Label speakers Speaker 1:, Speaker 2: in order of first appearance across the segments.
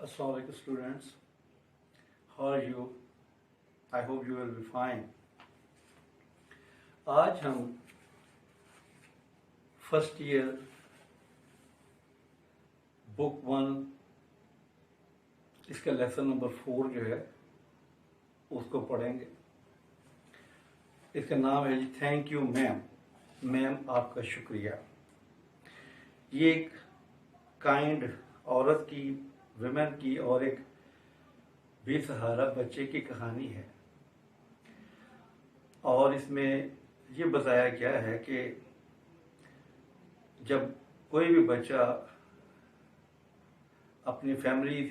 Speaker 1: Assalamualaikum students, how are you? I hope you will be fine. आज हम first year book 1 इसका lesson number 4 जो है उसको पढ़ेंगे। इसका नाम है जी थैंक यू मैम। मैम आपका शुक्रिया। ये एक काइंड औरत की, विमेन की और एक बेसहारा बच्चे की कहानी है। और इसमें ये बताया गया है कि जब कोई भी बच्चा अपनी फैमिली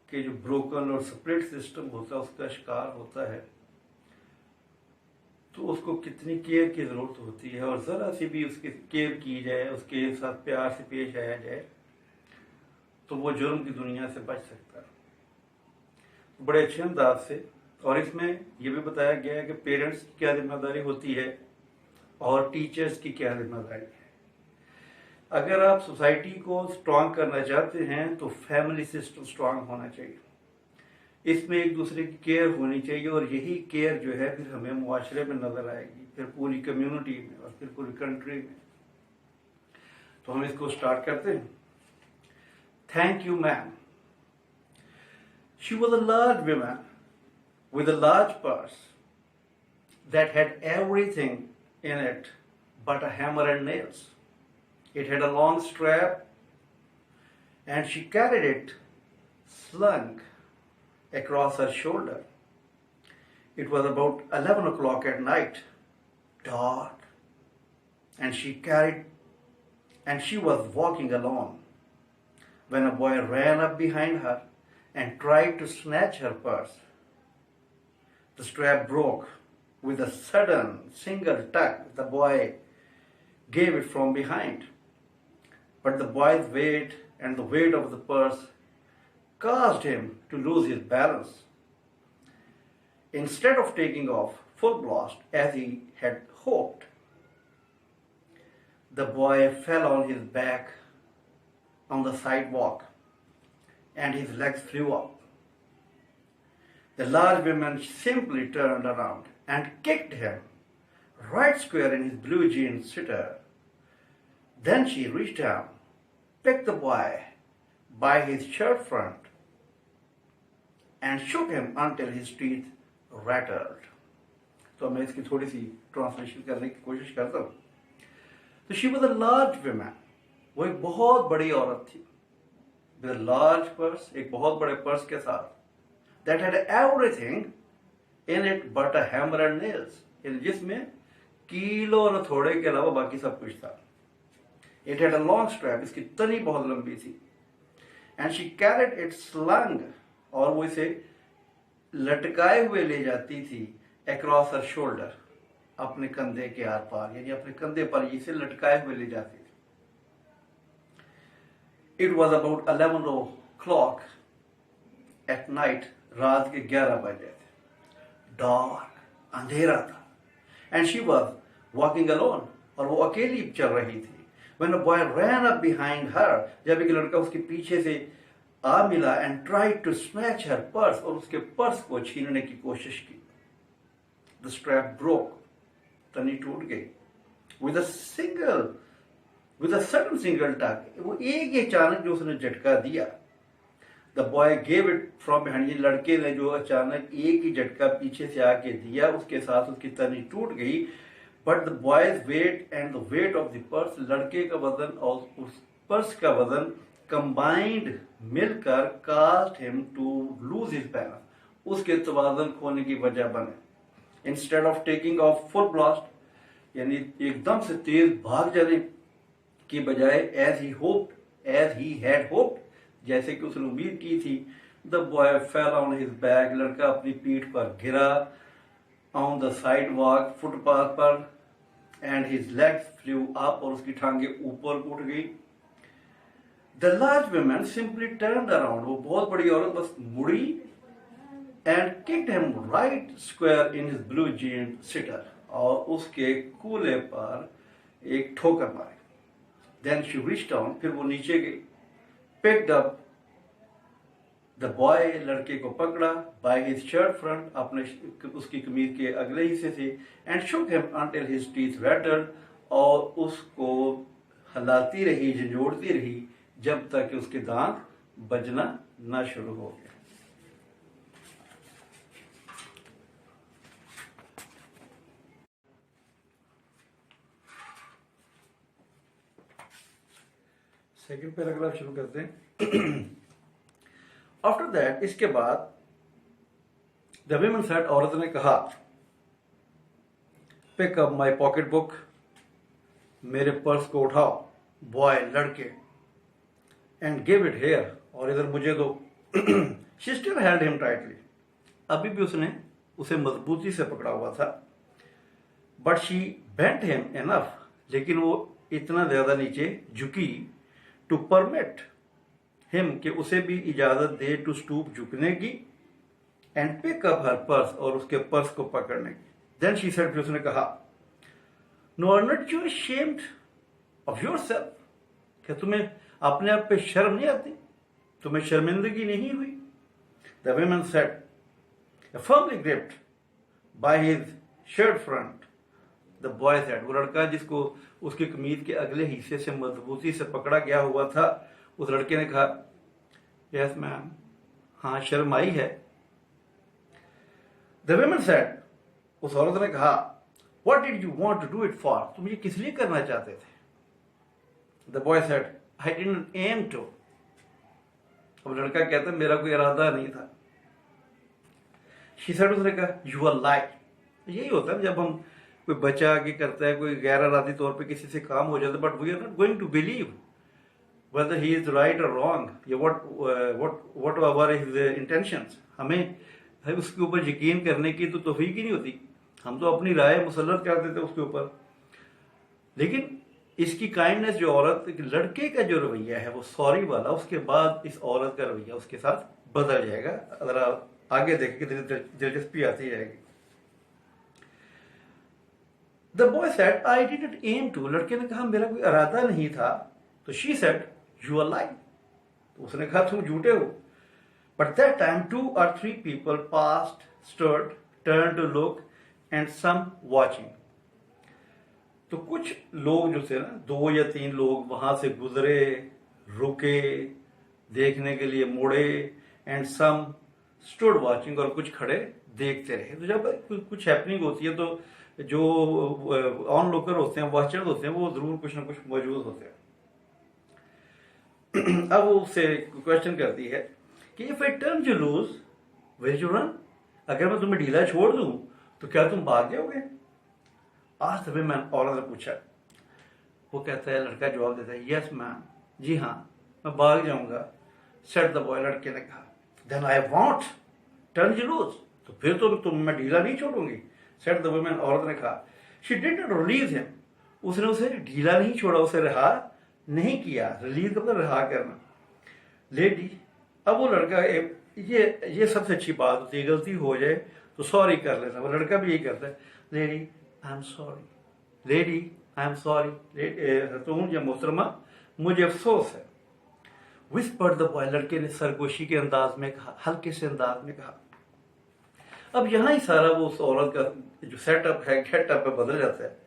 Speaker 1: के जो ब्रोकन और स्प्लिट सिस्टम होता है उसका शिकार होता है तो उसको कितनी केयर की ज़रूरत होती है, और ज़रा सी भी उसकी केयर की जाए, उसके साथ प्यार से पेश आया जाए तो वो जुर्म की दुनिया से बच सकता है बड़े अच्छे अंदाज से। और इसमें यह भी बताया गया है कि पेरेंट्स की क्या जिम्मेदारी होती है और टीचर्स की क्या जिम्मेदारी है। अगर आप सोसाइटी को स्ट्रांग करना चाहते हैं तो फैमिली सिस्टम स्ट्रांग होना चाहिए, इसमें एक दूसरे की केयर होनी चाहिए, और यही केयर जो है फिर हमें मुआशरे में नजर आएगी, फिर पूरी कम्युनिटी में और फिर पूरी कंट्री में। तो हम इसको स्टार्ट करते हैं। Thank you, ma'am. She was a large woman with a large purse that had everything in it but a hammer and nails. It had a long strap and she carried it slung across her shoulder. It was about 11 o'clock at night, dark, and she was walking alone when a boy ran up behind her and tried to snatch her purse. The strap broke with a sudden single tug. The boy gave it from behind, but the boy's weight and the weight of the purse caused him to lose his balance. Instead of taking off full blast as he had hoped, the boy fell on his back on the sidewalk and his legs flew up. The large woman simply turned around and kicked him right square in his blue jeans sweater. Then she reached down, picked the boy by his shirt front and shook him until his teeth rattled. तो मैं इसकी थोड़ी see translation करने की कोशिश करता हूँ। तो she was a large woman, वो एक बहुत बड़ी औरत थी, with a large purse, एक बहुत बड़े पर्स के साथ, that had everything in it but a hammer and nails, जिसमें कीलों और हथौड़े के अलावा बाकी सब कुछ था। It had a long strap, इसकी तनी बहुत लंबी थी, and she carried it slung, और वो इसे लटकाए हुए ले जाती थी across her shoulder, अपने कंधे के आर पार, यानी अपने कंधे पर इसे लटकाए हुए ले जाती थी। It was about 11 o'clock at night, रात के 11 बजे थे, dark, अंधेरा था, and she was walking alone, और वो अकेली चल रही थी। When a boy ran up behind her, जब एक लड़का उसके पीछे से आ मिला and tried to snatch her purse, और उसके पर्स को छीनने की कोशिश की। The strap broke, तनी टूट गई, with a sudden single tug, वो एक ही अचानक जो उसने झटका दिया। The boy gave it from behind, ये लड़के ने जो अचानक एक ही झटका पीछे से आके दिया, उसके साथ उसकी तनी टूट गई। But the boy's weight and the weight of the purse, लड़के का वजन और उस पर्स का वजन combined मिलकर caused him to lose his balance, उसके तवाज़ुन खोने की वजह बने। Instead of taking off full blast, यानी एकदम से तेज भाग जाने की बजाय as he had hoped, जैसे कि उसने उम्मीद की थी, the boy fell on his back, लड़का अपनी पीठ पर गिरा on the sidewalk, फुटपाथ पर, and his legs flew up, और उसकी टांगे ऊपर उठ गई। The large woman simply turned around, वो बहुत बड़ी औरत बस मुड़ी and kicked him right square in his blue jean sweater, और उसके कूल्हे पर एक ठोकर मारी। Then she reached down, फिर वो नीचे गई, picked up द बॉय लड़के को पकड़ा बाय हिज शर्ट फ्रंट, अपने उसकी कमीज के अगले हिस्से से, and shook him until his teeth rattled, और उसको हिलाती रही, झंझोड़ती रही जब तक कि उसके दांत बजना ना शुरू हो गया। सेकंड पैराग्राफ शुरू करते हैं। आफ्टर दैट, इसके बाद, द विमन सेड, औरत ने कहा, pick up my pocket book, मेरे पर्स को उठाओ, बॉय लड़के, एंड गिव इट हेयर, और इधर मुझे दो। She still held him tightly, अभी भी उसने उसे मजबूती से पकड़ा हुआ था। But she bent him enough, लेकिन वो इतना ज्यादा नीचे झुकी, टू परमिट हिम, कि उसे भी इजाजत दे टू स्टूप, झुकने की, and pick up her purse, और उसके पर्स को पकड़ने की। देन शी सेड, फिर उसने कहा, no are not you ashamed of yourself, क्या तुम्हें अपने आप पे शर्म नहीं आती, तुम्हें शर्मिंदगी नहीं हुई? The women said, firmly gripped by his shirt front, the boy said, वो लड़का जिसको उसकी कमीज के अगले हिस्से से मजबूती से पकड़ा गया हुआ था, उस लड़के ने कहा, यस मैम, हाँ शर्म आई है। द विमन सेड, उस औरत ने कहा, what did you want to do it for, तुम ये किस लिए करना चाहते थे? The boy said, I didn't aim to, अब लड़का कहता है, मेरा कोई इरादा नहीं था। शी सेड, उसने कहा, यू आर लाइक, यही होता है जब हम, कोई बच्चा आगे करता है, कोई गैर इरादी तौर पे किसी से काम हो जाता है, but we are not going to believe whether he is right or wrong, या what are his intentions, हमें उसके ऊपर यकीन करने की तो तौफीक ही नहीं होती, हम तो अपनी राय मुसल्लत कर देते उसके ऊपर। लेकिन इसकी काइंडनेस, जो औरत, लड़के का जो रवैया है वो सॉरी वाला, उसके बाद इस औरत का रवैया उसके साथ बदल जाएगा। अगर आप आगे देखेंगे दिलचस्पी आती जाएगी। The boy said, I didn't aim to, लड़के ने कहा, मेरा कोई इरादा नहीं था। तो she said, you are lying, तो उसने कहा, तुम झूठे हो। But that time 2 or 3 people passed, stood, turned to look, and some watching. तो कुछ लोग जो थे ना, 2 या 3 लोग वहां से गुजरे, रुके, देखने के लिए मुड़े, एंड सम स्टूड वॉचिंग, और कुछ खड़े देखते रहे। तो जब कुछ हैपनिंग होती है तो जो ऑन लोकर होते हैं, वॉचर्स होते हैं, वो जरूर कुछ ना कुछ मौजूद होते हैं। अब वो उससे क्वेश्चन करती है कि if I turn you loose, will you run, अगर मैं तुम्हें ढीला छोड़ दूं तो क्या तुम भाग जाओगे? आज तभी मैं औरत ने पूछा। वो कहता है, लड़का जवाब देता है, यस मैम, जी हाँ, मैं भाग जाऊंगा। सेड द बॉय, लड़के ने कहा, then I won't turn you loose, तो फिर तो तुम मैं ढीला नहीं छोड़ूंगी। सेड द वुमन, औरत ने कहा, शी डिडंट रिलीज हिम, उसने उसे ढीला नहीं छोड़ा, उसे रिहा नहीं किया। रिलीज का मतलब रिहा करना। लेडी, अब वो लड़का, ये सबसे अच्छी बात होती है, गलती हो जाए तो सॉरी कर लेना। वो लड़का भी यही करता है, lady I am sorry, lady I am sorry, तुम या मोहतरमा, मुझे अफसोस है। विस्पर्ड द बॉय, लड़के ने सरगोशी के अंदाज में कहा, हल्के से अंदाज में कहा। अब यहां ही सारा वो उस औरत का जो सेटअप है, गेटअप है, बदल जाता है।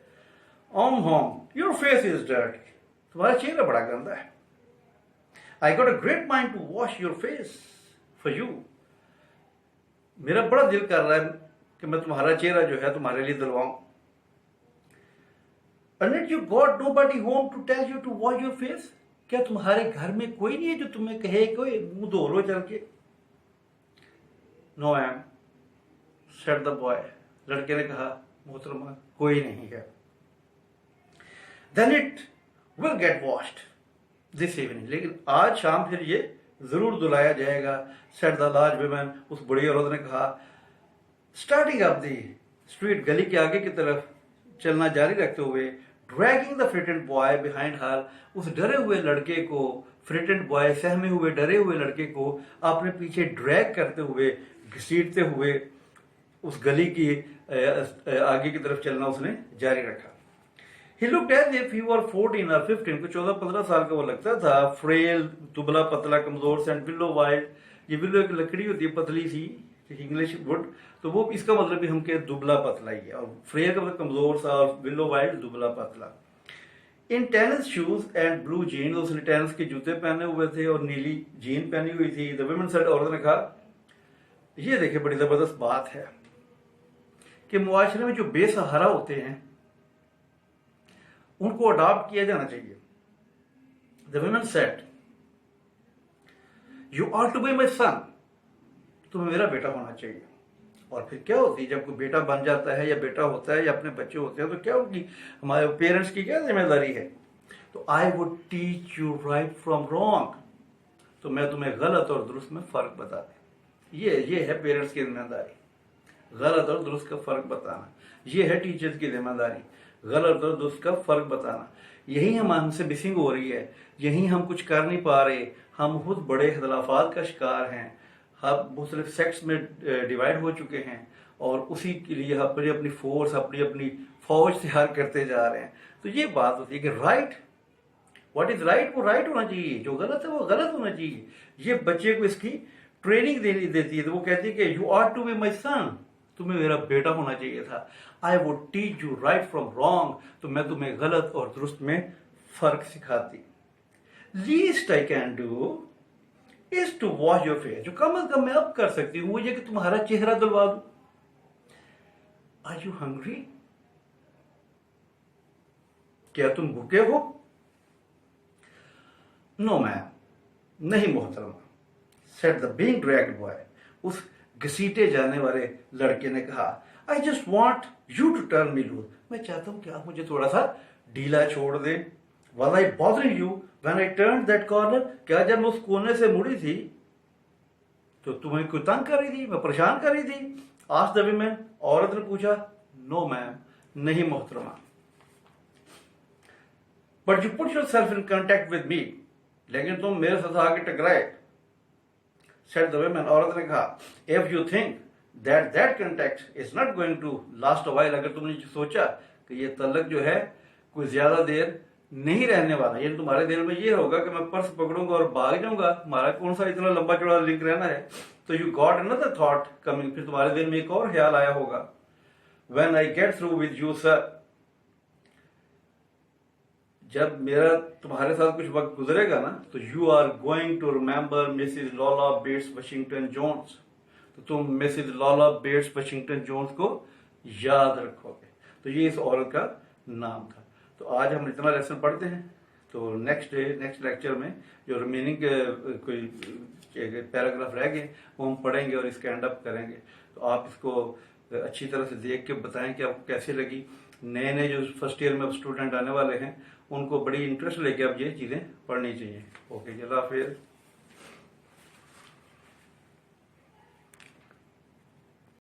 Speaker 1: ओम home, your face is dirty, तुम्हारा चेहरा बड़ा गंदा है। I got a great mind to wash your face for you, मेरा बड़ा दिल कर रहा है कि मैं तुम्हारा चेहरा जो है तुम्हारे लिए धुलवाऊं। And you got nobody home to tell you to wash your face, क्या तुम्हारे घर में कोई नहीं है जो तुम्हें कहे कोई मुंह धो लो चल के? No ma'am, said the boy, लड़के ने कहा, मोहतरमा, कोई नहीं है। Then it will get washed this evening, लेकिन आज शाम फिर ये जरूर धुलाया जाएगा। सेड द लार्ज वुमन, उस बड़ी औरत ने कहा। स्टार्टिंग अप द स्ट्रीट, गली के आगे की तरफ चलना जारी रखते हुए, dragging the frightened boy behind her, उस डरे हुए लड़के को, फ्रिटेंड बॉय सहमे हुए डरे हुए लड़के को अपने पीछे ड्रैग करते हुए, घसीटते हुए उस गली की आगे की तरफ चलना उसने जारी रखा। He looked as if he were 14 or 15, को 14-15 साल का वो लगता था। फ्रेल, दुबला पतला, कमजोर, एंड बिलो वाइल्ड, ये विलो एक लकड़ी होती है पतली सी, इंग्लिश वुड, तो वो इसका मतलब भी हम कह दुबला पतला ही है, और फ्रेयर का मतलब कमजोर सा, और विलो वाइल्ड दुबला पतला। In tennis shoes and blue gene, उसने टेनिस के जूते पहने हुए थे और नीली जीन पहनी हुई थी। द वुमेन सेड, औरत ने कहा, ये देखिए बड़ी जबरदस्त बात है कि मुआशरे में जो बेसहारा होते हैं उनको अडॉप्ट किया जाना चाहिए। The women said, you are to be my son, तुम्हें मेरा बेटा होना चाहिए। और फिर क्या होती है, जब कोई बेटा बन जाता है या बेटा होता है या अपने बच्चे होते हैं, तो क्या उनकी, हमारे पेरेंट्स की क्या जिम्मेदारी है? तो आई would teach you right from wrong, तो मैं तुम्हें गलत और दुरुस्त में फर्क बता दें। ये है पेरेंट्स की जिम्मेदारी, गलत और दुरुस्त का फर्क बताना। ये है टीचर्स की जिम्मेदारी, गलत और दुरुस्त का फर्क बताना। यही हमसे मिसिंग हो रही है, यही हम कुछ कर नहीं पा रहे। हम खुद बड़े इख्तलाफात का शिकार हैं, हम मुख्तलिफ सेक्ट्स में डिवाइड हो चुके हैं, और उसी के लिए अपनी अपनी फोर्स, अपनी फौज तैयार करते जा रहे हैं। तो ये बात होती है कि राइट, व्हाट इज राइट वो राइट होना चाहिए, जो गलत है वो गलत होना चाहिए। ये बच्चे को इसकी ट्रेनिंग देती है। तो वो कहती है कि you are to be my son, तुम्हें मेरा बेटा होना चाहिए था। I would teach you right from wrong, तो मैं तुम्हें गलत और दुरुस्त में फर्क सिखाती। Least I can do is to wash your face, जो कम अज कम मैं अब कर सकती हूं वो ये कि तुम्हारा चेहरा धुलवा दूं। आर यू हंग्री, क्या तुम भूखे हो? नो मैम, नहीं मोहतरमा, said the being dragged boy, उस घसीटे जाने वाले लड़के ने कहा। I just want you to turn me loose, मैं चाहता हूं कि आप मुझे थोड़ा सा ढीला छोड़ दें। Was I bothering you when I turned that corner? क्या जब मैं उस कोने से मुड़ी थी तो तुम्हें कोई तंग कर रही थी, मैं परेशान कर रही थी? Asked the woman, औरत ने पूछा। नो मैम, नहीं मोहतरमा। But you put yourself in contact with me, लेकिन तुम मेरे साथ आके टकराए। Said the woman, औरत ने कहा, if you think that contact is not going to last a while, अगर तुमने सोचा कि ये तलक जो है कोई ज्यादा देर नहीं रहने वाला, ये तुम्हारे दिल में ये होगा कि मैं पर्स पकड़ूंगा और भाग जाऊंगा, हमारा कौन सा इतना लंबा चौड़ा लिंक रहना है, तो you got another thought coming, फिर तुम्हारे दिल में एक और ख्याल आया होगा। When I get through with you sir, जब मेरा तुम्हारे साथ कुछ वक्त गुजरेगा ना, तो you are going to remember Mrs Luella Bates Washington Jones, तो तुम Mrs Luella Bates Washington Jones को याद रखोगे। तो ये इस औरत का नाम था। तो आज हम इतना लेसन पढ़ते हैं, तो नेक्स्ट लेक्चर में जो रिमेनिंग कोई पैराग्राफ रह गए वो हम पढ़ेंगे और इसके एंड अप करेंगे। तो आप इसको अच्छी तरह से देख के बताएं कि आपको कैसी लगी। नए जो फर्स्ट ईयर में स्टूडेंट आने वाले हैं उनको बड़ी इंटरेस्ट लेके अब ये चीज़ें पढ़नी चाहिए। ओके, अल्लाह हाफिज़।